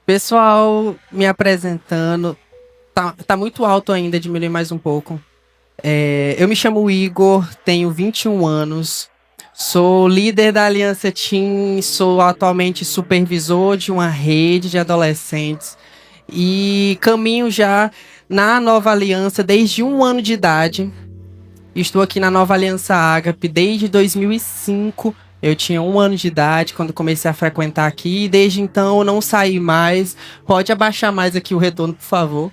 Pessoal, me apresentando. Tá muito alto ainda, diminui mais um pouco. Eu me chamo Igor, tenho 21 anos, sou líder da Aliança Team, sou atualmente supervisor de uma rede de adolescentes e caminho já na Nova Aliança desde 1 ano de idade. Estou aqui na Nova Aliança Ágape desde 2005. Eu tinha 1 ano de idade quando comecei a frequentar aqui. E desde então eu não saí mais. Pode abaixar mais aqui o retorno, por favor.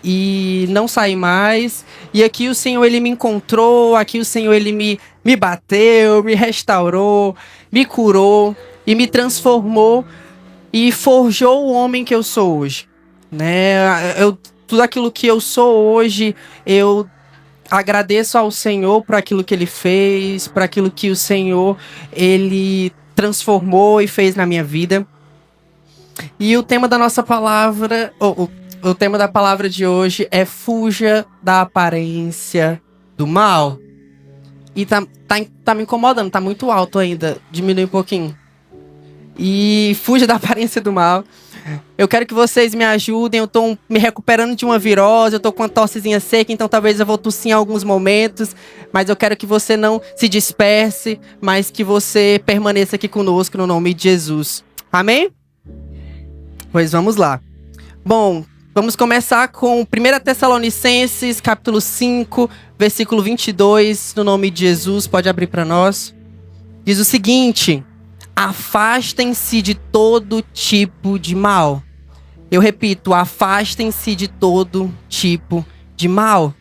E não saí mais. E aqui o Senhor, Ele me encontrou. Aqui o Senhor, Ele me bateu, me restaurou, me curou e me transformou e forjou o homem que eu sou hoje. Né? Tudo aquilo que eu sou hoje, eu agradeço ao Senhor por aquilo que Ele fez, por aquilo que o Senhor, Ele transformou e fez na minha vida. E o tema da nossa palavra, o tema da palavra de hoje é fuja da aparência do mal. E tá me incomodando, tá muito alto ainda, diminui um pouquinho. E fuja da aparência do mal. Eu quero que vocês me ajudem. Eu tô me recuperando de uma virose. Eu tô com uma tossezinha seca, então talvez eu vou tossir em alguns momentos. Mas eu quero que você não se disperse, mas que você permaneça aqui conosco no nome de Jesus. Amém? Pois vamos lá. Bom, vamos começar com 1 Tessalonicenses, capítulo 5, versículo 22, no nome de Jesus. Pode abrir para nós. Diz o seguinte: afastem-se de todo tipo de mal. Eu repito, afastem-se de todo tipo de mal.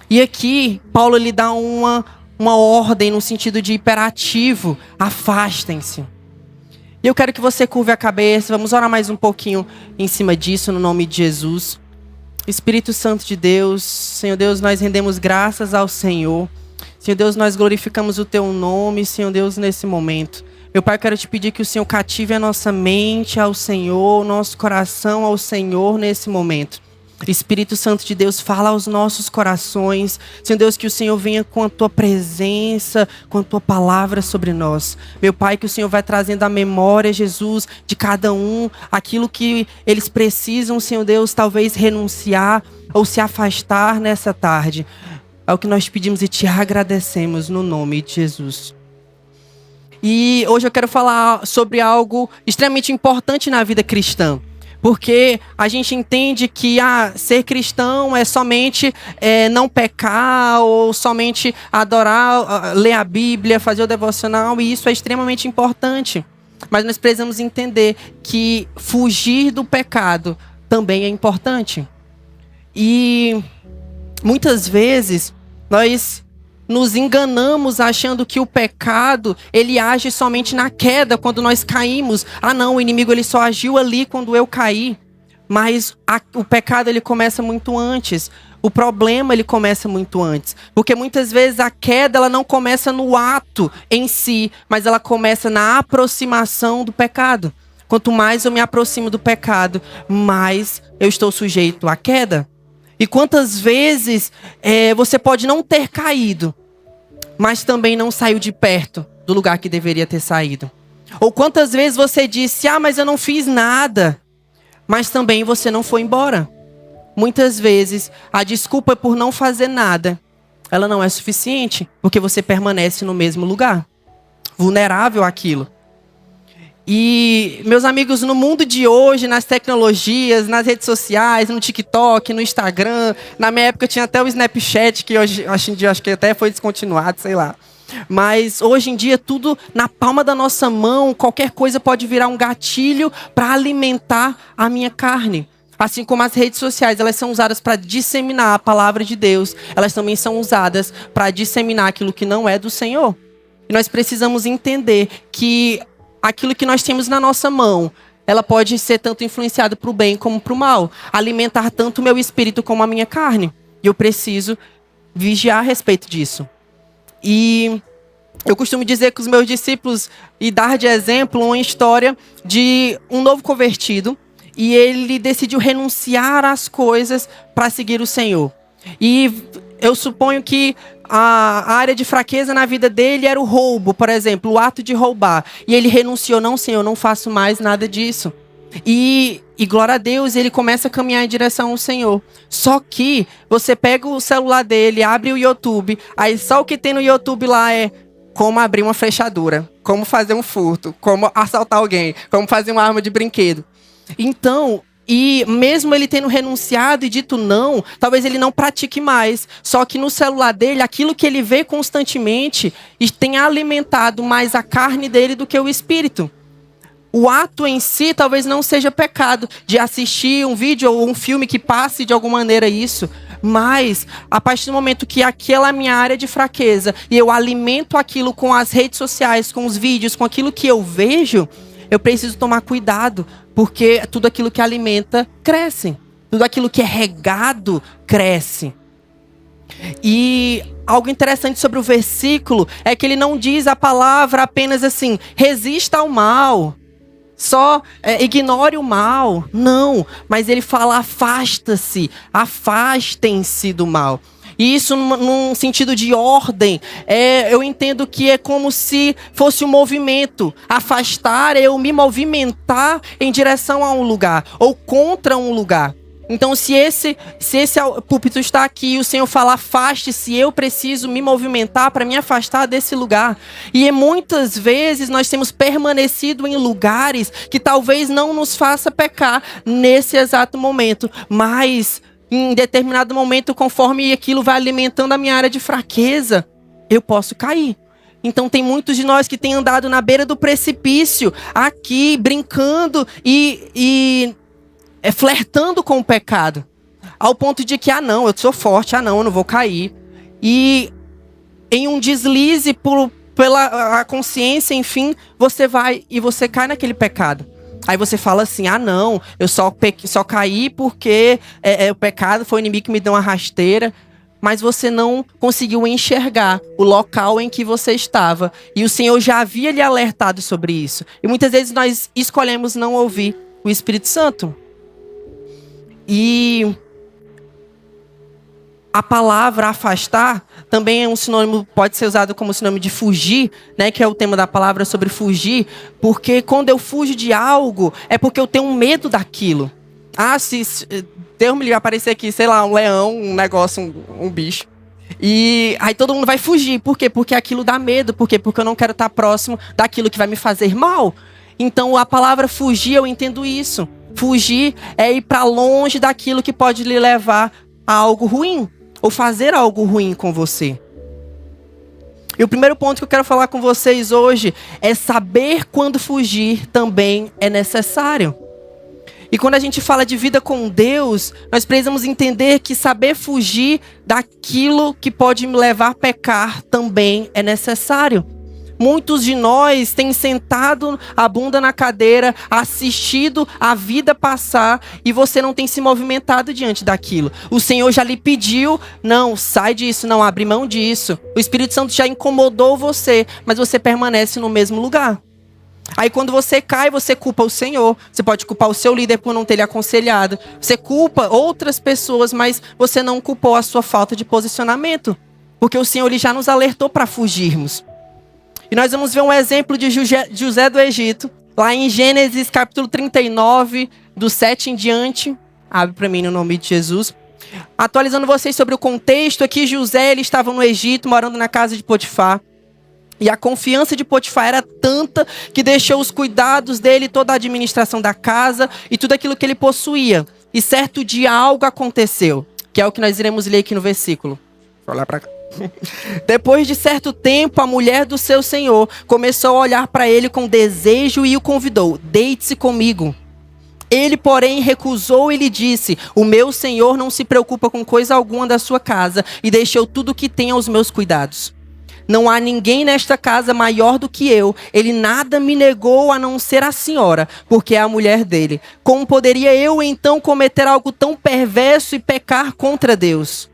E aqui, Paulo lhe dá uma ordem no sentido de imperativo. Afastem-se. E eu quero que você curve a cabeça. Vamos orar mais um pouquinho em cima disso, no nome de Jesus. Espírito Santo de Deus, Senhor Deus, nós rendemos graças ao Senhor. Senhor Deus, nós glorificamos o Teu nome, Senhor Deus, nesse momento. Meu Pai, eu quero te pedir que o Senhor cative a nossa mente ao Senhor, o nosso coração ao Senhor nesse momento. Espírito Santo de Deus, fala aos nossos corações. Senhor Deus, que o Senhor venha com a Tua presença, com a Tua palavra sobre nós. Meu Pai, que o Senhor vai trazendo a memória, Jesus, de cada um, aquilo que eles precisam, Senhor Deus, talvez renunciar ou se afastar nessa tarde. É o que nós pedimos e te agradecemos no nome de Jesus. E hoje eu quero falar sobre algo extremamente importante na vida cristã. Porque a gente entende que ser cristão é somente não pecar ou somente adorar, ler a Bíblia, fazer o devocional, e isso é extremamente importante. Mas nós precisamos entender que fugir do pecado também é importante. E muitas vezes nós nos enganamos achando que o pecado, ele age somente na queda, quando nós caímos. Não, o inimigo ele só agiu ali quando eu caí. Mas o pecado ele começa muito antes. O problema ele começa muito antes. Porque muitas vezes a queda ela não começa no ato em si, mas ela começa na aproximação do pecado. Quanto mais eu me aproximo do pecado, mais eu estou sujeito à queda. E quantas vezes você pode não ter caído, mas também não saiu de perto do lugar que deveria ter saído. Ou quantas vezes você disse, mas eu não fiz nada, mas também você não foi embora. Muitas vezes a desculpa por não fazer nada, ela não é suficiente, porque você permanece no mesmo lugar, vulnerável àquilo. E, meus amigos, no mundo de hoje, nas tecnologias, nas redes sociais, no TikTok, no Instagram, na minha época tinha até o Snapchat, que hoje em dia acho que até foi descontinuado, sei lá. Mas hoje em dia, tudo na palma da nossa mão, qualquer coisa pode virar um gatilho para alimentar a minha carne. Assim como as redes sociais, elas são usadas para disseminar a palavra de Deus, elas também são usadas para disseminar aquilo que não é do Senhor. E nós precisamos entender que aquilo que nós temos na nossa mão, ela pode ser tanto influenciada para o bem como para o mal. Alimentar tanto o meu espírito como a minha carne. E eu preciso vigiar a respeito disso. E eu costumo dizer com os meus discípulos e dar de exemplo uma história de um novo convertido. E ele decidiu renunciar às coisas para seguir o Senhor. E eu suponho que a área de fraqueza na vida dele era o roubo, por exemplo, o ato de roubar. E ele renunciou, não, Senhor, não faço mais nada disso. E glória a Deus, ele começa a caminhar em direção ao Senhor. Só que você pega o celular dele, abre o YouTube, aí só o que tem no YouTube lá é como abrir uma fechadura, como fazer um furto, como assaltar alguém, como fazer uma arma de brinquedo. Então, e mesmo ele tendo renunciado e dito não, talvez ele não pratique mais. Só que no celular dele, aquilo que ele vê constantemente tem alimentado mais a carne dele do que o espírito. O ato em si talvez não seja pecado de assistir um vídeo ou um filme que passe de alguma maneira isso. Mas, a partir do momento que aquela é a minha área de fraqueza e eu alimento aquilo com as redes sociais, com os vídeos, com aquilo que eu vejo, eu preciso tomar cuidado, porque tudo aquilo que alimenta, cresce. Tudo aquilo que é regado, cresce. E algo interessante sobre o versículo é que ele não diz a palavra apenas assim, resista ao mal. Só ignore o mal. Não, mas ele fala afasta-se, afastem-se do mal. E isso num sentido de ordem, eu entendo que é como se fosse um movimento. Afastar é eu me movimentar em direção a um lugar, ou contra um lugar. Então, se esse púlpito está aqui e o Senhor fala afaste-se, eu preciso me movimentar para me afastar desse lugar. E muitas vezes nós temos permanecido em lugares que talvez não nos faça pecar nesse exato momento, mas em determinado momento, conforme aquilo vai alimentando a minha área de fraqueza, eu posso cair. Então tem muitos de nós que têm andado na beira do precipício, aqui, brincando e flertando com o pecado. Ao ponto de que, não, eu sou forte, não, eu não vou cair. E em um deslize pela consciência, enfim, você vai e você cai naquele pecado. Aí você fala assim, não, eu só caí porque o pecado foi o inimigo que me deu uma rasteira. Mas você não conseguiu enxergar o local em que você estava. E o Senhor já havia lhe alertado sobre isso. E muitas vezes nós escolhemos não ouvir o Espírito Santo. E a palavra afastar também é um sinônimo, pode ser usado como sinônimo de fugir, né? Que é o tema da palavra sobre fugir. Porque quando eu fujo de algo, é porque eu tenho um medo daquilo. Se Deus me livre aparecer aqui, sei lá, um leão, um negócio, um bicho. E aí todo mundo vai fugir. Por quê? Porque aquilo dá medo. Por quê? Porque eu não quero estar próximo daquilo que vai me fazer mal. Então a palavra fugir, eu entendo isso. Fugir é ir para longe daquilo que pode lhe levar a algo ruim. Ou fazer algo ruim com você. E o primeiro ponto que eu quero falar com vocês hoje é saber quando fugir também é necessário. E quando a gente fala de vida com Deus, nós precisamos entender que saber fugir daquilo que pode me levar a pecar também é necessário. Muitos de nós têm sentado a bunda na cadeira, assistido a vida passar e você não tem se movimentado diante daquilo. O Senhor já lhe pediu, não, sai disso, não abre mão disso. O Espírito Santo já incomodou você, mas você permanece no mesmo lugar. Aí quando você cai, você culpa o Senhor. Você pode culpar o seu líder por não ter lhe aconselhado. Você culpa outras pessoas, mas você não culpou a sua falta de posicionamento. Porque o Senhor ele já nos alertou para fugirmos. E nós vamos ver um exemplo de José do Egito, lá em Gênesis capítulo 39, do 7 em diante. Abre para mim no nome de Jesus. Atualizando vocês sobre o contexto, aqui José ele estava no Egito, morando na casa de Potifar. E a confiança de Potifar era tanta que deixou os cuidados dele, toda a administração da casa e tudo aquilo que ele possuía. E certo dia algo aconteceu, que é o que nós iremos ler aqui no versículo. Deixa eu olhar para cá. Depois de certo tempo, a mulher do seu senhor começou a olhar para ele com desejo e o convidou: deite-se comigo. Ele, porém, recusou e lhe disse: o meu senhor não se preocupa com coisa alguma da sua casa e deixou tudo o que tem aos meus cuidados. Não há ninguém nesta casa maior do que eu. Ele nada me negou a não ser a senhora, porque é a mulher dele. Como poderia eu, então, cometer algo tão perverso e pecar contra Deus?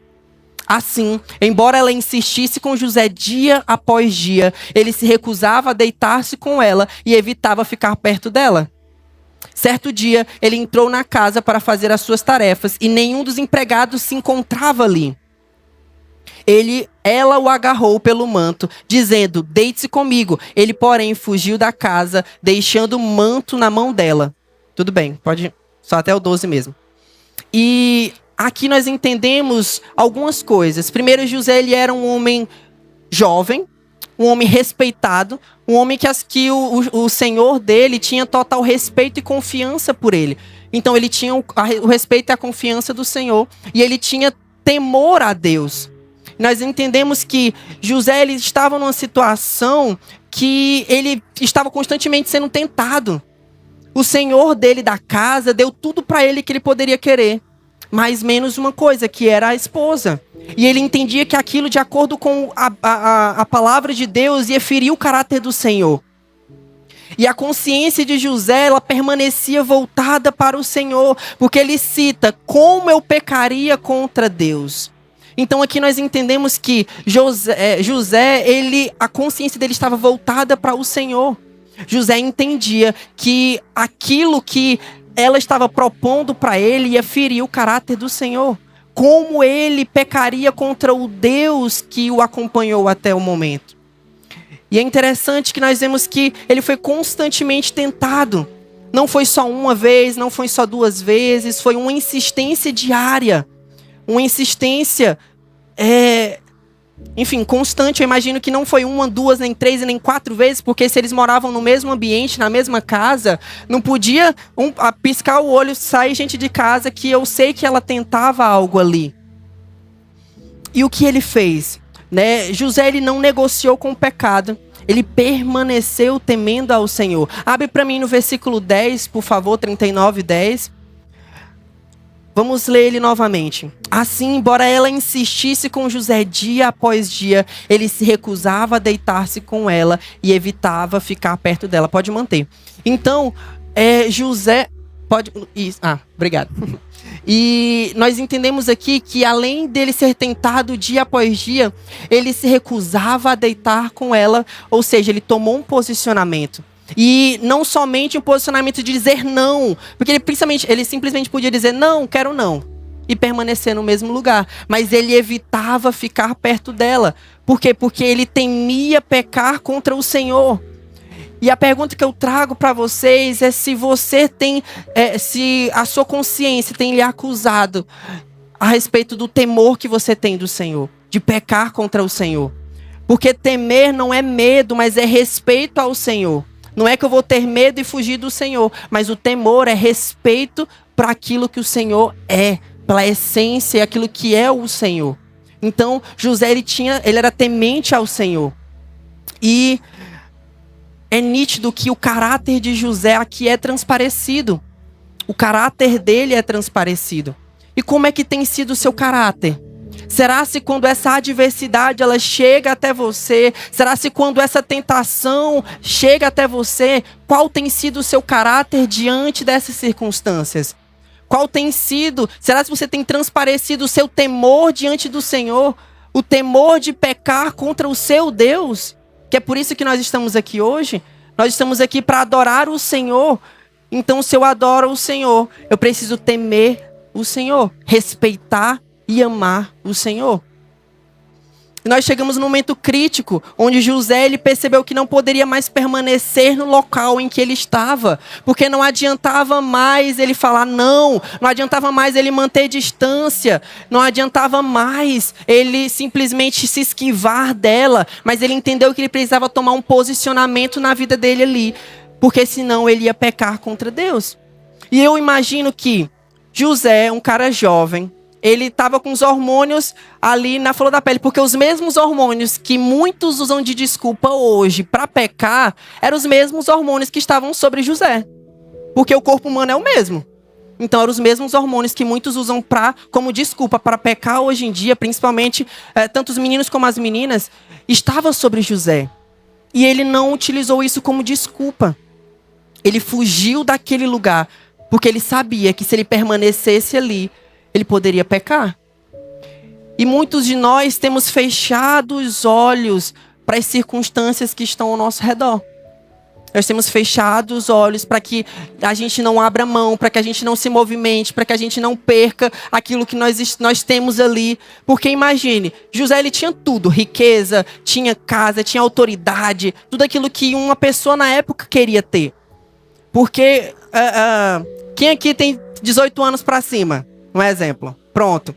Assim, embora ela insistisse com José dia após dia, ele se recusava a deitar-se com ela e evitava ficar perto dela. Certo dia, ele entrou na casa para fazer as suas tarefas e nenhum dos empregados se encontrava ali. Ela o agarrou pelo manto, dizendo: deite-se comigo. Ele, porém, fugiu da casa, deixando o manto na mão dela. Tudo bem, pode só até o 12 mesmo. E aqui nós entendemos algumas coisas. Primeiro, José ele era um homem jovem, um homem respeitado, um homem que o senhor dele tinha total respeito e confiança por ele. Então ele tinha o respeito e a confiança do Senhor, e ele tinha temor a Deus. Nós entendemos que José ele estava numa situação que ele estava constantemente sendo tentado. O senhor dele da casa deu tudo para ele que ele poderia querer, mas menos uma coisa, que era a esposa. E ele entendia que aquilo, de acordo com a palavra de Deus, ia ferir o caráter do Senhor. E a consciência de José, ela permanecia voltada para o Senhor, porque ele cita: como eu pecaria contra Deus? Então aqui nós entendemos que José, a consciência dele estava voltada para o Senhor. José entendia que aquilo que ela estava propondo para ele ia ferir o caráter do Senhor. Como ele pecaria contra o Deus que o acompanhou até o momento? E é interessante que nós vemos que ele foi constantemente tentado. Não foi só uma vez, não foi só duas vezes, foi uma insistência diária. Uma insistência, constante. Eu imagino que não foi uma, duas, nem três e nem quatro vezes, porque se eles moravam no mesmo ambiente, na mesma casa, não podia piscar o olho, sair gente de casa, que eu sei que ela tentava algo ali. E o que ele fez? José ele não negociou com o pecado, ele permaneceu temendo ao Senhor. Abre para mim no versículo 10, por favor, 39, 10. Vamos ler ele novamente. Assim, embora ela insistisse com José dia após dia, ele se recusava a deitar-se com ela e evitava ficar perto dela. Pode manter. Então, José... Pode... Isso. Obrigado. E nós entendemos aqui que, além dele ser tentado dia após dia, ele se recusava a deitar com ela, ou seja, ele tomou um posicionamento. E não somente um posicionamento de dizer não, porque ele simplesmente podia dizer não, quero não, e permanecer no mesmo lugar, mas ele evitava ficar perto dela. Por quê? Porque ele temia pecar contra o Senhor. E a pergunta que eu trago para vocês é se você tem, se a sua consciência tem lhe acusado a respeito do temor que você tem do Senhor, de pecar contra o Senhor. Porque temer não é medo, mas é respeito ao Senhor. Não é que eu vou ter medo e fugir do Senhor, mas o temor é respeito para aquilo que o Senhor é, pela essência e aquilo que é o Senhor. Então, José ele era temente ao Senhor. E é nítido que o caráter de José aqui é transparecido. O caráter dele é transparecido. E como é que tem sido o seu caráter? Será se quando essa adversidade ela chega até você, será se quando essa tentação chega até você, qual tem sido o seu caráter diante dessas circunstâncias? Qual tem sido, será se você tem transparecido o seu temor diante do Senhor? O temor de pecar contra o seu Deus? Que é por isso que nós estamos aqui hoje. Nós estamos aqui para adorar o Senhor. Então, se eu adoro o Senhor, eu preciso temer o Senhor, respeitar e amar o Senhor. E nós chegamos num momento crítico, onde José ele percebeu que não poderia mais permanecer no local em que ele estava, porque não adiantava mais ele falar não adiantava mais ele manter distância, não adiantava mais ele simplesmente se esquivar dela, mas ele entendeu que ele precisava tomar um posicionamento na vida dele ali, porque senão ele ia pecar contra Deus. E eu imagino que José, um cara jovem, ele estava com os hormônios ali na flor da pele, porque os mesmos hormônios que muitos usam de desculpa hoje para pecar, eram os mesmos hormônios que estavam sobre José. Porque o corpo humano é o mesmo. Então eram os mesmos hormônios que muitos usam como desculpa para pecar hoje em dia, principalmente tanto os meninos como as meninas, estava sobre José. E ele não utilizou isso como desculpa. Ele fugiu daquele lugar, porque ele sabia que se ele permanecesse ali, ele poderia pecar. E muitos de nós temos fechado os olhos para as circunstâncias que estão ao nosso redor. Nós temos fechado os olhos para que a gente não abra mão, para que a gente não se movimente, para que a gente não perca aquilo que nós temos ali. Porque imagine, José ele tinha tudo, riqueza, tinha casa, tinha autoridade, tudo aquilo que uma pessoa na época queria ter. Porque Quem aqui tem 18 anos pra cima? Um exemplo. Pronto.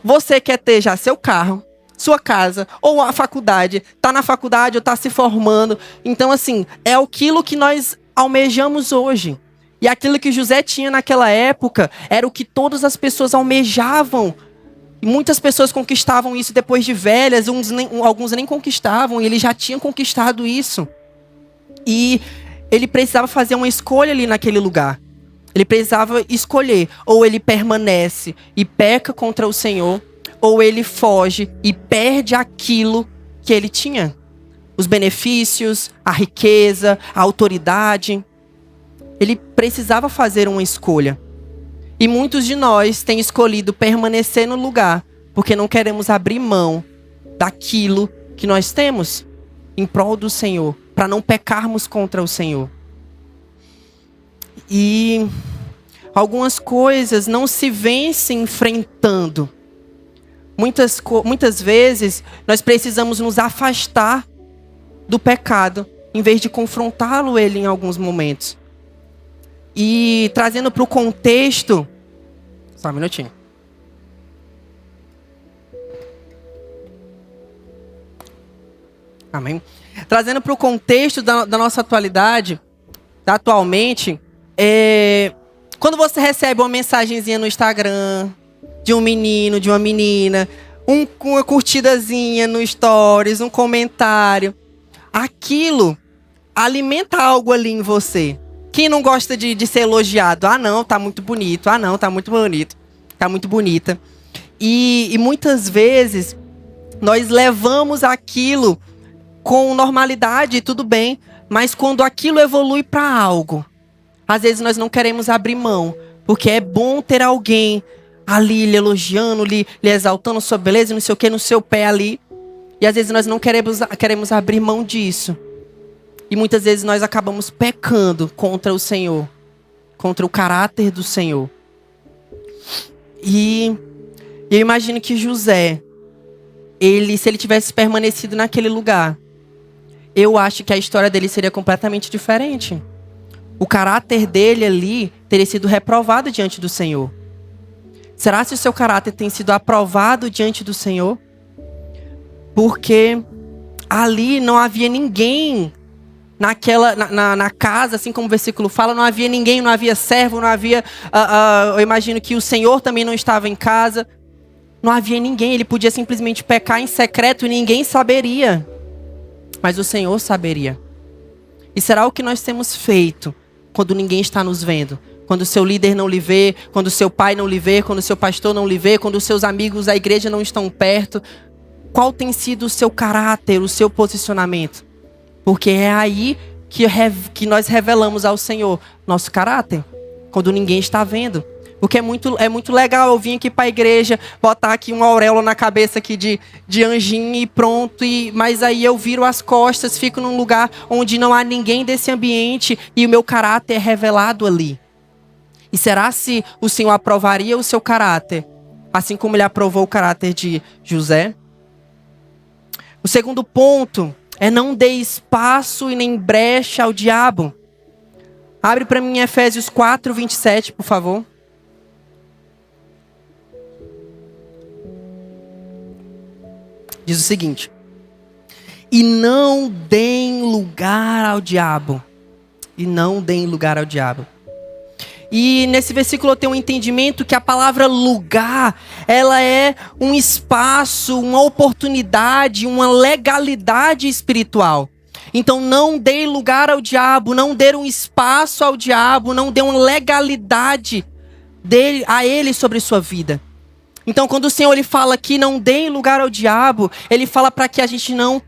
Você quer ter já seu carro, sua casa, ou a faculdade. Tá na faculdade ou tá se formando. Então, assim, é aquilo que nós almejamos hoje. E aquilo que José tinha naquela época era o que todas as pessoas almejavam. E muitas pessoas conquistavam isso depois de velhas, alguns nem conquistavam, e ele já tinha conquistado isso. E ele precisava fazer uma escolha ali naquele lugar. Ele precisava escolher, ou ele permanece e peca contra o Senhor, ou ele foge e perde aquilo que ele tinha. Os benefícios, a riqueza, a autoridade. Ele precisava fazer uma escolha. E muitos de nós têm escolhido permanecer no lugar, porque não queremos abrir mão daquilo que nós temos em prol do Senhor, para não pecarmos contra o Senhor. E algumas coisas não se vencem enfrentando. Muitas vezes nós precisamos nos afastar do pecado, em vez de confrontá-lo ele em alguns momentos. E trazendo para o contexto... Só um minutinho. Amém? Trazendo para o contexto da nossa atualidade, atualmente, quando você recebe uma mensagenzinha no Instagram, de um menino, de uma menina, uma curtidazinha no Stories, um comentário, aquilo alimenta algo ali em você. Quem não gosta de ser elogiado? Ah, não, tá muito bonito. Ah, não, tá muito bonito. Tá muito bonita. E muitas vezes nós levamos aquilo com normalidade, tudo bem. Mas quando aquilo evolui para algo, às vezes nós não queremos abrir mão. Porque é bom ter alguém ali lhe elogiando, lhe exaltando sua beleza, não sei o que, no seu pé ali. E às vezes nós não queremos abrir mão disso. E muitas vezes nós acabamos pecando contra o Senhor. Contra o caráter do Senhor. E eu imagino que José, se ele tivesse permanecido naquele lugar, eu acho que a história dele seria completamente diferente. O caráter dele ali teria sido reprovado diante do Senhor. Será que o seu caráter tem sido aprovado diante do Senhor? Porque ali não havia ninguém... Na casa, assim como o versículo fala, não havia ninguém, não havia servo, não havia... eu imagino que o Senhor também não estava em casa. Não havia ninguém, ele podia simplesmente pecar em secreto e ninguém saberia. Mas o Senhor saberia. E será o que nós temos feito quando ninguém está nos vendo? Quando o seu líder não lhe vê, quando o seu pai não lhe vê, quando o seu pastor não lhe vê, quando os seus amigos da igreja não estão perto. Qual tem sido o seu caráter, o seu posicionamento? Porque é aí que nós revelamos ao Senhor nosso caráter. Quando ninguém está vendo. Porque é muito legal eu vir aqui para a igreja, botar aqui uma auréola na cabeça aqui de anjinho e pronto. Mas aí eu viro as costas, fico num lugar onde não há ninguém desse ambiente e o meu caráter é revelado ali. E será se o Senhor aprovaria o seu caráter, assim como ele aprovou o caráter de José? O segundo ponto é não dê espaço e nem brecha ao diabo. Abre para mim Efésios 4, 27, por favor. Diz o seguinte: e não deem lugar ao diabo. E não deem lugar ao diabo. E nesse versículo eu tenho um entendimento que a palavra lugar, ela é um espaço, uma oportunidade, uma legalidade espiritual. Então não dê lugar ao diabo, não dê um espaço ao diabo, não dê uma legalidade a ele sobre sua vida. Então quando o Senhor ele fala que não dê lugar ao diabo, ele fala para que a gente não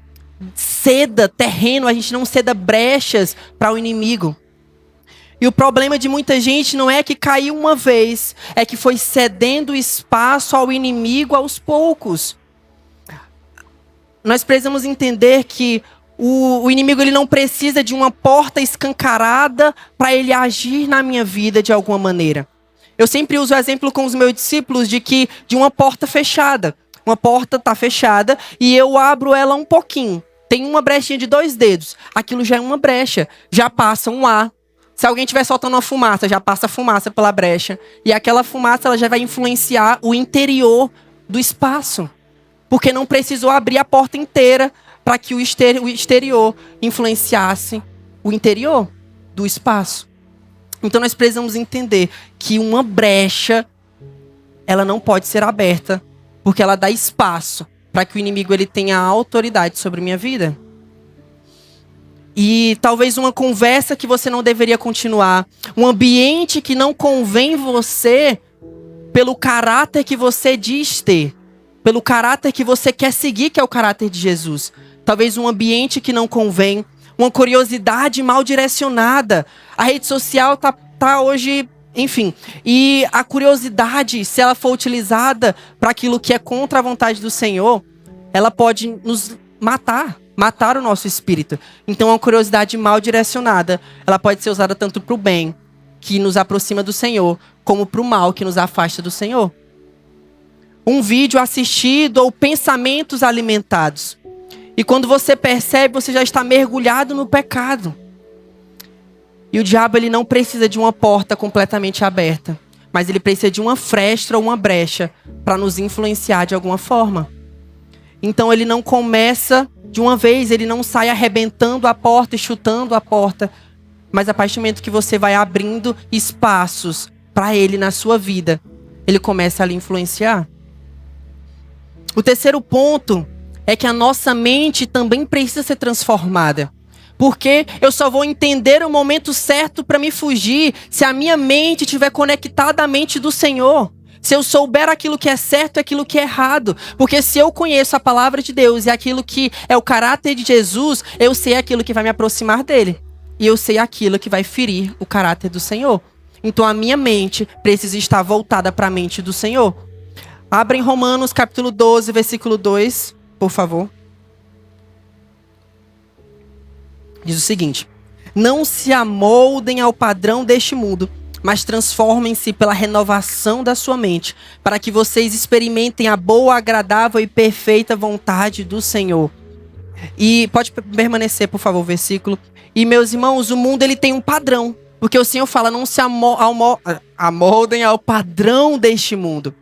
ceda terreno, a gente não ceda brechas para o inimigo. E o problema de muita gente não é que caiu uma vez, é que foi cedendo espaço ao inimigo aos poucos. Nós precisamos entender que o inimigo ele não precisa de uma porta escancarada para ele agir na minha vida de alguma maneira. Eu sempre uso o exemplo com os meus discípulos de uma porta fechada. Uma porta está fechada e eu abro ela um pouquinho. Tem uma brechinha de 2 dedos. Aquilo já é uma brecha. Já passa um ar. Se alguém estiver soltando uma fumaça, já passa fumaça pela brecha. E aquela fumaça ela já vai influenciar o interior do espaço. Porque não precisou abrir a porta inteira para que o exterior influenciasse o interior do espaço. Então nós precisamos entender que uma brecha, ela não pode ser aberta, porque ela dá espaço para que o inimigo ele tenha autoridade sobre minha vida. E talvez uma conversa que você não deveria continuar, um ambiente que não convém você pelo caráter que você diz ter, pelo caráter que você quer seguir, que é o caráter de Jesus. Talvez um ambiente que não convém, uma curiosidade mal direcionada. A rede social tá hoje, enfim. E a curiosidade, se ela for utilizada para aquilo que é contra a vontade do Senhor, ela pode nos matar o nosso espírito. Então, uma curiosidade mal direcionada, ela pode ser usada tanto para o bem, que nos aproxima do Senhor, como para o mal, que nos afasta do Senhor. Um vídeo assistido ou pensamentos alimentados. E quando você percebe, você já está mergulhado no pecado. E o diabo ele não precisa de uma porta completamente aberta, mas ele precisa de uma fresta ou uma brecha para nos influenciar de alguma forma. Então ele não começa de uma vez, ele não sai arrebentando a porta e chutando a porta, mas a partir do momento que você vai abrindo espaços para ele na sua vida, ele começa a lhe influenciar. O terceiro ponto é que a nossa mente também precisa ser transformada. Porque eu só vou entender o momento certo para me fugir se a minha mente estiver conectada à mente do Senhor. Se eu souber aquilo que é certo e aquilo que é errado. Porque se eu conheço a palavra de Deus e aquilo que é o caráter de Jesus, eu sei aquilo que vai me aproximar dele. E eu sei aquilo que vai ferir o caráter do Senhor. Então a minha mente precisa estar voltada para a mente do Senhor. Abra em Romanos capítulo 12, versículo 2, por favor. Diz o seguinte: não se amoldem ao padrão deste mundo, mas transformem-se pela renovação da sua mente, para que vocês experimentem a boa, agradável e perfeita vontade do Senhor. E pode permanecer, por favor, o versículo. E, meus irmãos, o mundo ele tem um padrão, porque o Senhor fala, não se amoldem ao padrão deste mundo.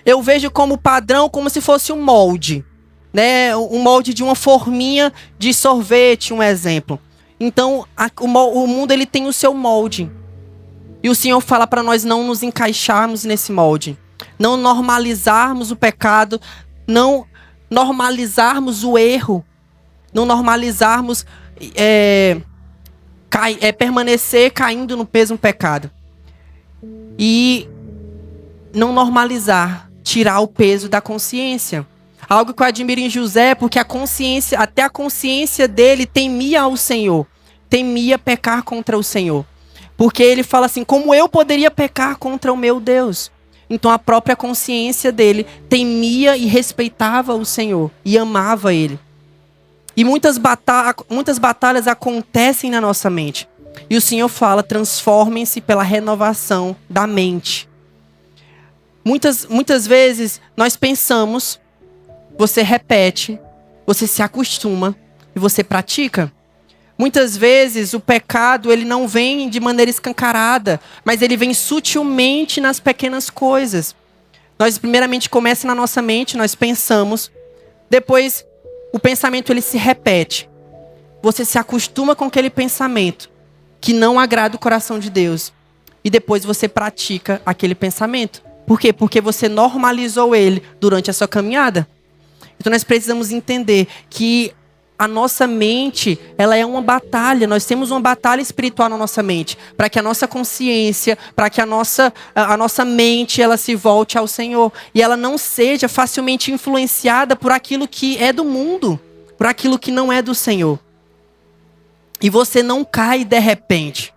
Eu vejo como padrão como se fosse um molde, né? Um molde de uma forminha de sorvete, um exemplo. Então, o mundo ele tem o seu molde. E o Senhor fala para nós não nos encaixarmos nesse molde. Não normalizarmos o pecado. Não normalizarmos o erro. Não normalizarmos permanecer caindo no mesmo pecado. E não normalizar, tirar o peso da consciência. Algo que eu admiro em José, porque até a consciência dele temia ao Senhor. Temia pecar contra o Senhor. Porque ele fala assim, como eu poderia pecar contra o meu Deus? Então a própria consciência dele temia e respeitava o Senhor. E amava ele. E muitas batalhas acontecem na nossa mente. E o Senhor fala, transformem-se pela renovação da mente. Muitas vezes nós pensamos, você repete, você se acostuma e você pratica. Muitas vezes o pecado ele não vem de maneira escancarada, mas ele vem sutilmente nas pequenas coisas. Nós primeiramente começa na nossa mente, nós pensamos, depois o pensamento ele se repete. Você se acostuma com aquele pensamento que não agrada o coração de Deus e depois você pratica aquele pensamento. Por quê? Porque você normalizou ele durante a sua caminhada. Então nós precisamos entender que a nossa mente, ela é uma batalha. Nós temos uma batalha espiritual na nossa mente. Para que a nossa consciência, para que a nossa mente, ela se volte ao Senhor. E ela não seja facilmente influenciada por aquilo que é do mundo. Por aquilo que não é do Senhor. E você não cai de repente.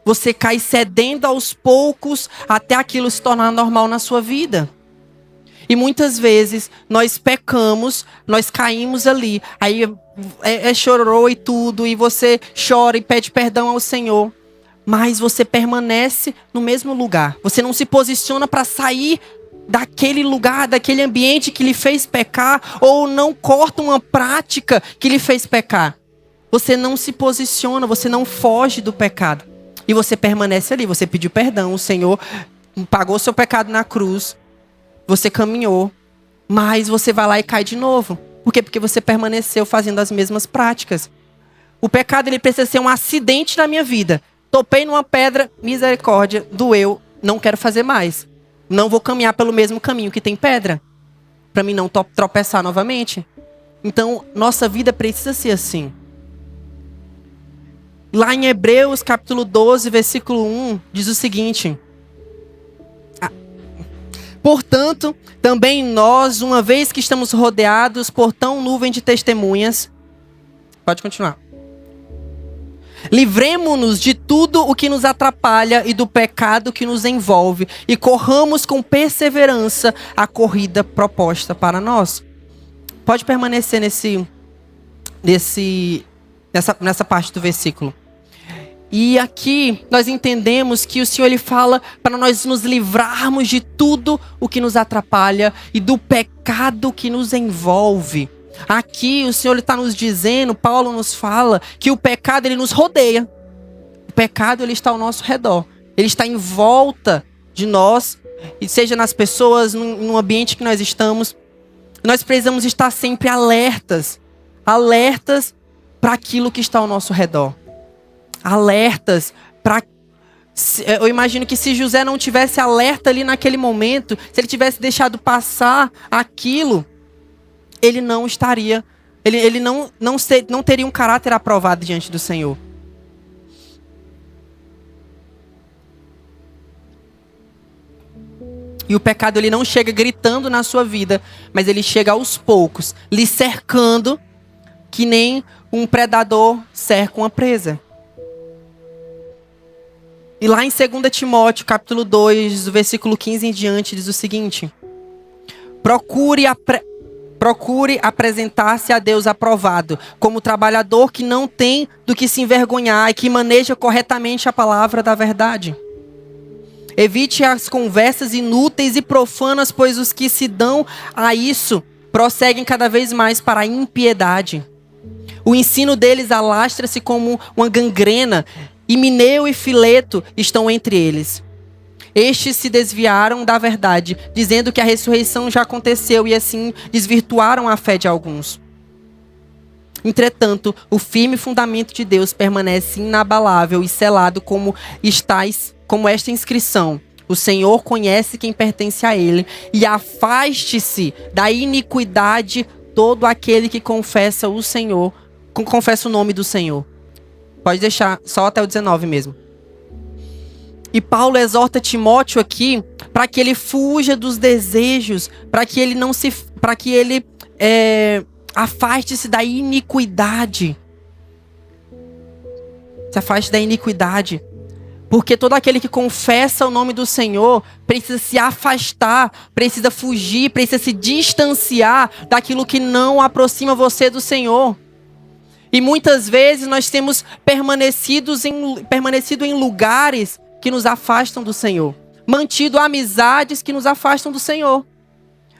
Você cai cedendo aos poucos até aquilo se tornar normal na sua vida. E muitas vezes nós pecamos, nós caímos ali, aí chorou e tudo, e você chora e pede perdão ao Senhor, mas você permanece no mesmo lugar. Você não se posiciona para sair daquele lugar, daquele ambiente que lhe fez pecar, ou não corta uma prática que lhe fez pecar. Você não se posiciona, você não foge do pecado. E você permanece ali, você pediu perdão, o Senhor pagou seu pecado na cruz, você caminhou, mas você vai lá e cai de novo. Por quê? Porque você permaneceu fazendo as mesmas práticas. O pecado, ele precisa ser um acidente na minha vida. Topei numa pedra, misericórdia, doeu, não quero fazer mais. Não vou caminhar pelo mesmo caminho que tem pedra, para mim não tropeçar novamente. Então, nossa vida precisa ser assim. Lá em Hebreus, capítulo 12, versículo 1, diz o seguinte: portanto, também nós, uma vez que estamos rodeados por tão nuvem de testemunhas... Pode continuar. Livremo-nos de tudo o que nos atrapalha e do pecado que nos envolve e corramos com perseverança a corrida proposta para nós. Pode permanecer nessa parte do versículo. E aqui nós entendemos que o Senhor ele fala para nós nos livrarmos de tudo o que nos atrapalha e do pecado que nos envolve. Aqui o Senhor está nos dizendo, Paulo nos fala, que o pecado ele nos rodeia. O pecado ele está ao nosso redor. Ele está em volta de nós, e seja nas pessoas, no ambiente que nós estamos. Nós precisamos estar sempre alertas para aquilo que está ao nosso redor. Alertas para... Eu imagino que se José não tivesse alerta ali naquele momento, se ele tivesse deixado passar aquilo, ele não estaria, ele não teria um caráter aprovado diante do Senhor. E o pecado ele não chega gritando na sua vida, mas ele chega aos poucos, lhe cercando, que nem um predador cerca uma presa. E lá em 2 Timóteo, capítulo 2, do versículo 15 em diante, diz o seguinte: Procure apresentar-se a Deus aprovado, como trabalhador que não tem do que se envergonhar e que maneja corretamente a palavra da verdade. Evite as conversas inúteis e profanas, pois os que se dão a isso prosseguem cada vez mais para a impiedade. O ensino deles alastra-se como uma gangrena, e Mineu e Fileto estão entre eles. Estes se desviaram da verdade, dizendo que a ressurreição já aconteceu e assim desvirtuaram a fé de alguns. Entretanto, o firme fundamento de Deus permanece inabalável e selado como esta inscrição: o Senhor conhece quem pertence a Ele, e afaste-se da iniquidade todo aquele que confessa o Senhor, confessa o nome do Senhor. Pode deixar só até o 19 mesmo. E Paulo exorta Timóteo aqui para que ele fuja dos desejos, para que ele afaste-se da iniquidade. Se afaste da iniquidade. Porque todo aquele que confessa o nome do Senhor precisa se afastar, precisa fugir, precisa se distanciar daquilo que não aproxima você do Senhor. E muitas vezes nós temos permanecido em lugares que nos afastam do Senhor. Mantido amizades que nos afastam do Senhor.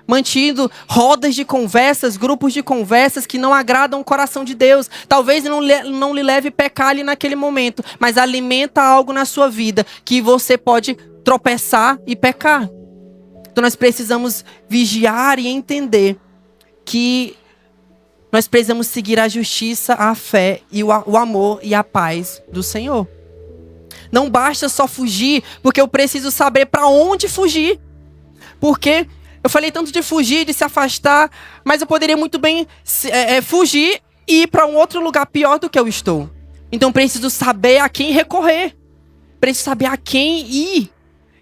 Mantido rodas de conversas, grupos de conversas que não agradam o coração de Deus. Talvez não lhe leve pecar ali naquele momento, mas alimenta algo na sua vida que você pode tropeçar e pecar. Então nós precisamos vigiar e entender que nós precisamos seguir a justiça, a fé e o amor e a paz do Senhor. Não basta só fugir, porque eu preciso saber para onde fugir. Porque eu falei tanto de fugir, de se afastar, mas eu poderia muito bem fugir e ir para um outro lugar pior do que eu estou. Então preciso saber a quem recorrer. Preciso saber a quem ir.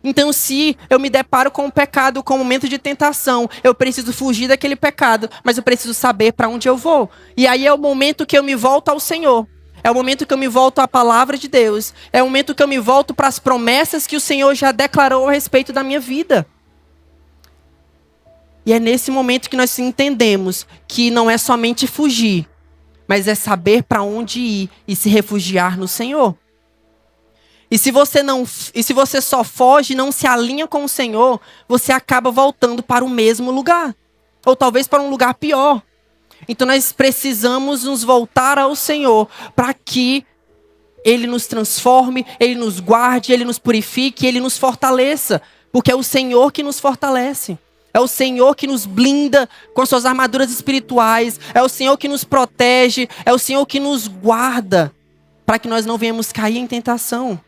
Então, se eu me deparo com um pecado, com um momento de tentação, eu preciso fugir daquele pecado, mas eu preciso saber para onde eu vou. E aí é o momento que eu me volto ao Senhor. É o momento que eu me volto à palavra de Deus. É o momento que eu me volto para as promessas que o Senhor já declarou a respeito da minha vida. E é nesse momento que nós entendemos que não é somente fugir, mas é saber para onde ir e se refugiar no Senhor. E se você só foge e não se alinha com o Senhor, você acaba voltando para o mesmo lugar. Ou talvez para um lugar pior. Então nós precisamos nos voltar ao Senhor para que Ele nos transforme, Ele nos guarde, Ele nos purifique, Ele nos fortaleça. Porque é o Senhor que nos fortalece. É o Senhor que nos blinda com suas armaduras espirituais. É o Senhor que nos protege. É o Senhor que nos guarda para que nós não venhamos cair em tentação.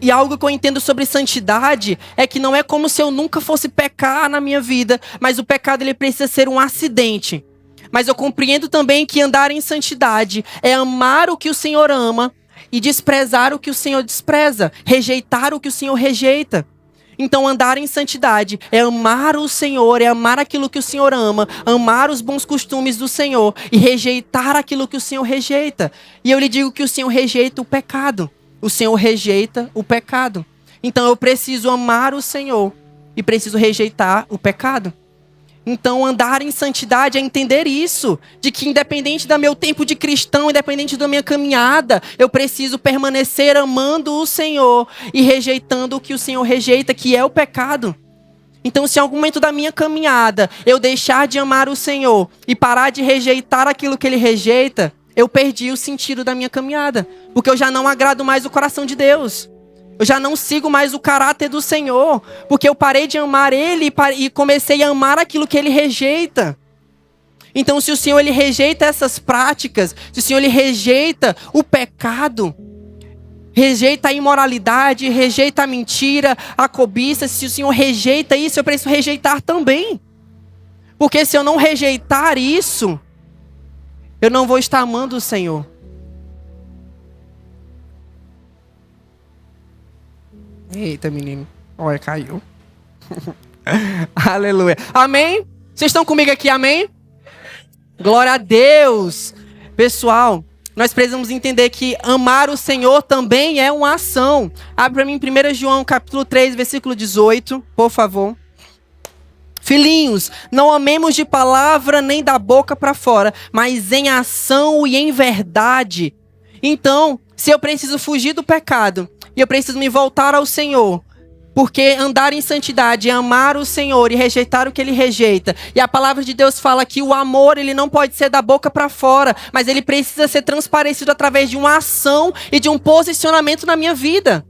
E algo que eu entendo sobre santidade é que não é como se eu nunca fosse pecar na minha vida, mas o pecado ele precisa ser um acidente. Mas eu compreendo também que andar em santidade é amar o que o Senhor ama e desprezar o que o Senhor despreza, rejeitar o que o Senhor rejeita. Então andar em santidade é amar o Senhor, é amar aquilo que o Senhor ama, amar os bons costumes do Senhor e rejeitar aquilo que o Senhor rejeita. E eu lhe digo que o Senhor rejeita o pecado. O Senhor rejeita o pecado. Então eu preciso amar o Senhor e preciso rejeitar o pecado. Então andar em santidade é entender isso, de que independente do meu tempo de cristão, independente da minha caminhada, eu preciso permanecer amando o Senhor e rejeitando o que o Senhor rejeita, que é o pecado. Então se em algum momento da minha caminhada eu deixar de amar o Senhor e parar de rejeitar aquilo que Ele rejeita, eu perdi o sentido da minha caminhada, porque eu já não agrado mais o coração de Deus. Eu já não sigo mais o caráter do Senhor, porque eu parei de amar Ele e comecei a amar aquilo que Ele rejeita. Então, se o Senhor ele rejeita essas práticas, se o Senhor ele rejeita o pecado, rejeita a imoralidade, rejeita a mentira, a cobiça, se o Senhor rejeita isso, eu preciso rejeitar também. Porque se eu não rejeitar isso, eu não vou estar amando o Senhor. Eita, menino. Olha, caiu. Aleluia. Amém? Vocês estão comigo aqui, amém? Glória a Deus. Pessoal, nós precisamos entender que amar o Senhor também é uma ação. Abre para mim 1 João capítulo 3, versículo 18, por favor. Filhinhos, não amemos de palavra nem da boca para fora, mas em ação e em verdade. Então, se eu preciso fugir do pecado, e eu preciso me voltar ao Senhor, porque andar em santidade é amar o Senhor e rejeitar o que Ele rejeita. E a palavra de Deus fala que o amor ele não pode ser da boca para fora, mas ele precisa ser transparecido através de uma ação e de um posicionamento na minha vida.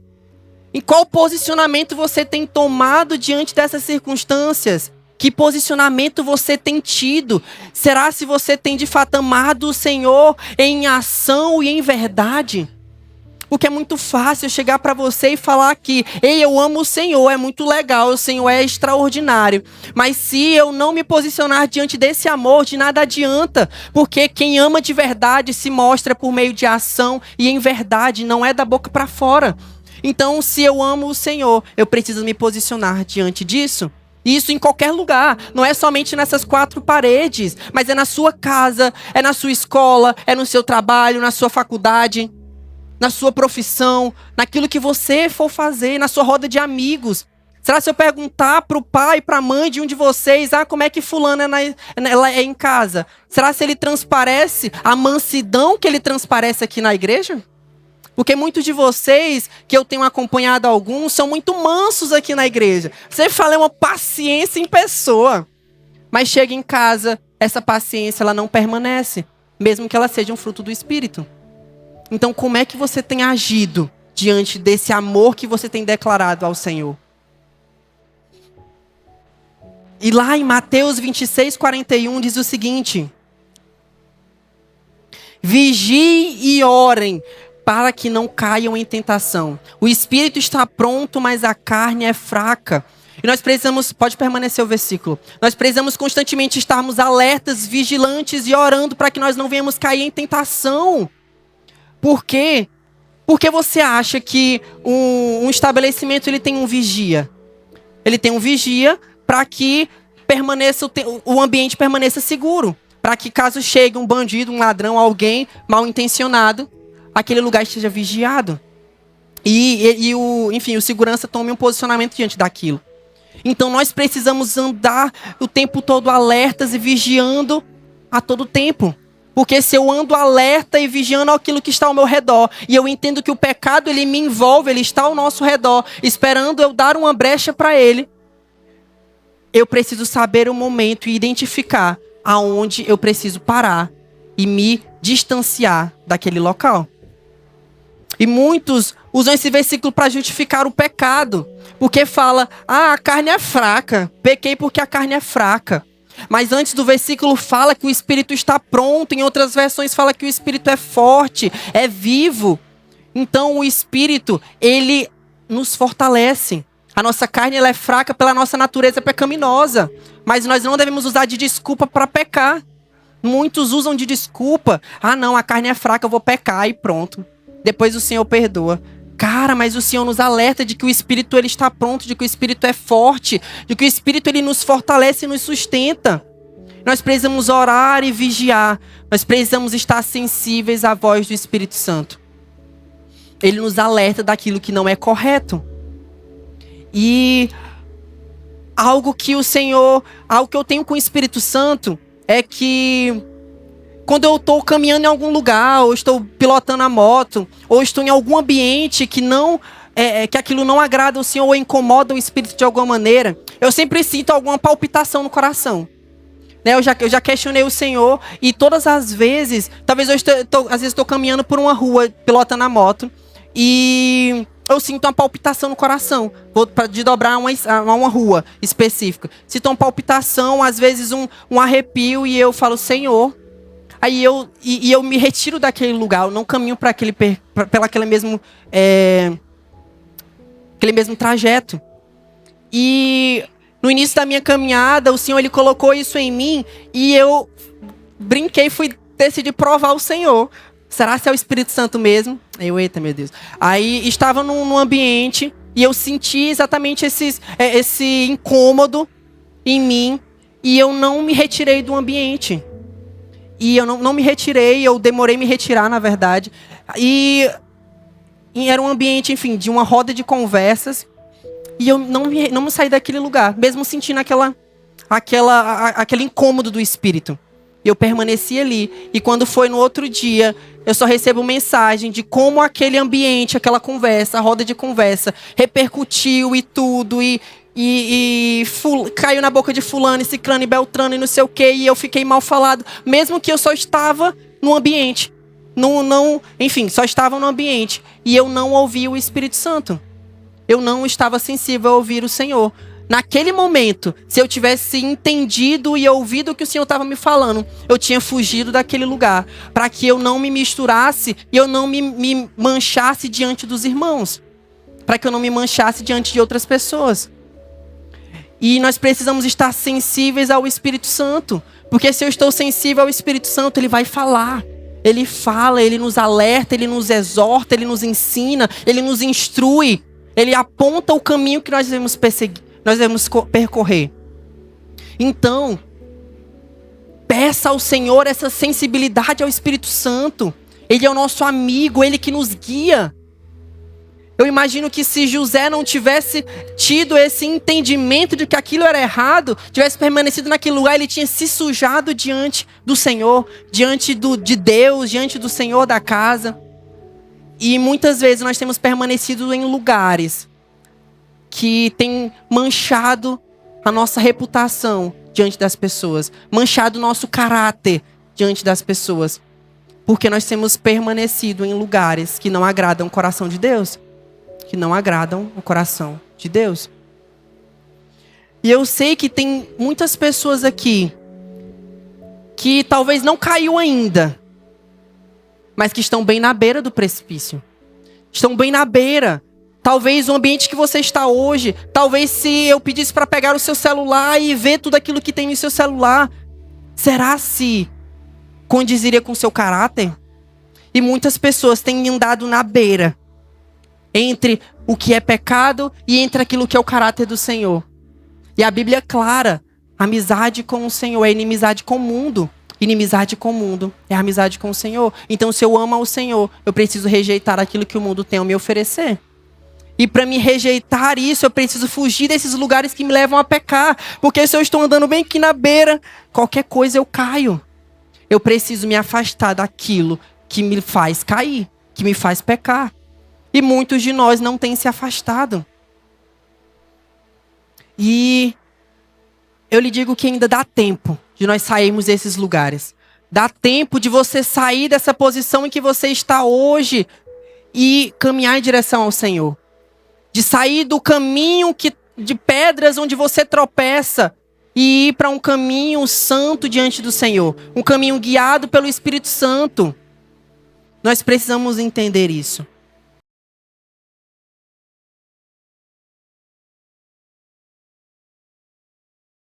Em qual posicionamento você tem tomado diante dessas circunstâncias? Que posicionamento você tem tido? Será se você tem de fato amado o Senhor em ação e em verdade? Porque é muito fácil chegar para você e falar que, ei, eu amo o Senhor, é muito legal, o Senhor é extraordinário. Mas se eu não me posicionar diante desse amor, de nada adianta. Porque quem ama de verdade se mostra por meio de ação e em verdade, não é da boca para fora. Então, se eu amo o Senhor, eu preciso me posicionar diante disso. Isso em qualquer lugar, não é somente nessas 4 paredes, mas é na sua casa, é na sua escola, é no seu trabalho, na sua faculdade, na sua profissão, naquilo que você for fazer, na sua roda de amigos. Será se eu perguntar para o pai, para a mãe de um de vocês, como é que fulano ela é em casa? Será se ele transparece a mansidão que ele transparece aqui na igreja? Porque muitos de vocês, que eu tenho acompanhado alguns, são muito mansos aqui na igreja. Você fala, é uma paciência em pessoa. Mas chega em casa, essa paciência ela não permanece, mesmo que ela seja um fruto do Espírito. Então, como é que você tem agido diante desse amor que você tem declarado ao Senhor? E lá em Mateus 26, 41 diz o seguinte: vigiem e orem para que não caiam em tentação. O espírito está pronto, mas a carne é fraca. E nós precisamos, pode permanecer o versículo, nós precisamos constantemente estarmos alertas, vigilantes e orando para que nós não venhamos cair em tentação. Por quê? Porque você acha que um estabelecimento ele tem um vigia? Ele tem um vigia para que o ambiente permaneça seguro. Para que caso chegue um bandido, um ladrão, alguém mal intencionado, aquele lugar esteja vigiado. Enfim, o segurança tome um posicionamento diante daquilo. Então nós precisamos andar o tempo todo alertas e vigiando a todo tempo. Porque se eu ando alerta e vigiando aquilo que está ao meu redor, e eu entendo que o pecado ele me envolve, ele está ao nosso redor, esperando eu dar uma brecha para ele, eu preciso saber o momento e identificar aonde eu preciso parar e me distanciar daquele local. E muitos usam esse versículo para justificar o pecado. Porque fala, a carne é fraca. Pequei porque a carne é fraca. Mas antes do versículo fala que o Espírito está pronto. Em outras versões fala que o Espírito é forte, é vivo. Então o Espírito, ele nos fortalece. A nossa carne ela é fraca pela nossa natureza pecaminosa. Mas nós não devemos usar de desculpa para pecar. Muitos usam de desculpa. Não, a carne é fraca, eu vou pecar e pronto. Depois o Senhor perdoa. Cara, mas o Senhor nos alerta de que o Espírito ele está pronto, de que o Espírito é forte, de que o Espírito ele nos fortalece e nos sustenta. Nós precisamos orar e vigiar. Nós precisamos estar sensíveis à voz do Espírito Santo. Ele nos alerta daquilo que não é correto. E algo que eu tenho com o Espírito Santo é que quando eu estou caminhando em algum lugar, ou estou pilotando a moto, ou estou em algum ambiente que que aquilo não agrada o Senhor ou incomoda o Espírito de alguma maneira, eu sempre sinto alguma palpitação no coração. Eu já questionei o Senhor e todas as vezes, talvez às vezes estou caminhando por uma rua, pilotando a moto, e eu sinto uma palpitação no coração, de dobrar uma rua específica. Sinto uma palpitação, às vezes um arrepio, e eu falo, Senhor. Aí eu me retiro daquele lugar, eu não caminho para aquele mesmo trajeto. E no início da minha caminhada, o Senhor ele colocou isso em mim e eu brinquei, decidi provar o Senhor. Será que é o Espírito Santo mesmo? Eita, meu Deus. Aí estava num ambiente e eu senti exatamente esse incômodo em mim e eu não me retirei do ambiente. E eu não me retirei, eu demorei a me retirar, na verdade. E era um ambiente, enfim, de uma roda de conversas. E eu não me saí daquele lugar, mesmo sentindo aquele incômodo do Espírito. E eu permaneci ali. E quando foi no outro dia, eu só recebo mensagem de como aquele ambiente, aquela conversa, a roda de conversa, repercutiu e tudo. Caiu na boca de fulano, e ciclano, e beltrano, e não sei o quê, e eu fiquei mal falado, mesmo que eu só estava no ambiente. Enfim, só estava no ambiente. E eu não ouvi o Espírito Santo. Eu não estava sensível a ouvir o Senhor. Naquele momento, se eu tivesse entendido e ouvido o que o Senhor estava me falando, eu tinha fugido daquele lugar, para que eu não me misturasse e eu não me manchasse diante dos irmãos. Para que eu não me manchasse diante de outras pessoas. E nós precisamos estar sensíveis ao Espírito Santo. Porque se eu estou sensível ao Espírito Santo, Ele vai falar. Ele fala, Ele nos alerta, Ele nos exorta, Ele nos ensina, Ele nos instrui. Ele aponta o caminho que nós devemos percorrer. Então, peça ao Senhor essa sensibilidade ao Espírito Santo. Ele é o nosso amigo, Ele que nos guia. Eu imagino que se José não tivesse tido esse entendimento de que aquilo era errado, tivesse permanecido naquele lugar, ele tinha se sujado diante do Senhor, diante de Deus, diante do Senhor da casa. E muitas vezes nós temos permanecido em lugares que têm manchado a nossa reputação diante das pessoas, manchado o nosso caráter diante das pessoas, porque nós temos permanecido em lugares que não agradam o coração de Deus. Que não agradam o coração de Deus. E eu sei que tem muitas pessoas aqui que talvez não caiu ainda, mas que estão bem na beira do precipício. Estão bem na beira. Talvez o ambiente que você está hoje, talvez se eu pedisse para pegar o seu celular e ver tudo aquilo que tem no seu celular, será se condiziria com o seu caráter? E muitas pessoas têm andado na beira entre o que é pecado e entre aquilo que é o caráter do Senhor. E a Bíblia é clara. Amizade com o Senhor é inimizade com o mundo. Inimizade com o mundo é amizade com o Senhor. Então, se eu amo ao Senhor, eu preciso rejeitar aquilo que o mundo tem a me oferecer. E para me rejeitar isso, eu preciso fugir desses lugares que me levam a pecar. Porque se eu estou andando bem aqui na beira, qualquer coisa eu caio. Eu preciso me afastar daquilo que me faz cair, que me faz pecar. E muitos de nós não têm se afastado. E eu lhe digo que ainda dá tempo de nós sairmos desses lugares. Dá tempo de você sair dessa posição em que você está hoje e caminhar em direção ao Senhor. De sair do caminho de pedras onde você tropeça e ir para um caminho santo diante do Senhor. Um caminho guiado pelo Espírito Santo. Nós precisamos entender isso.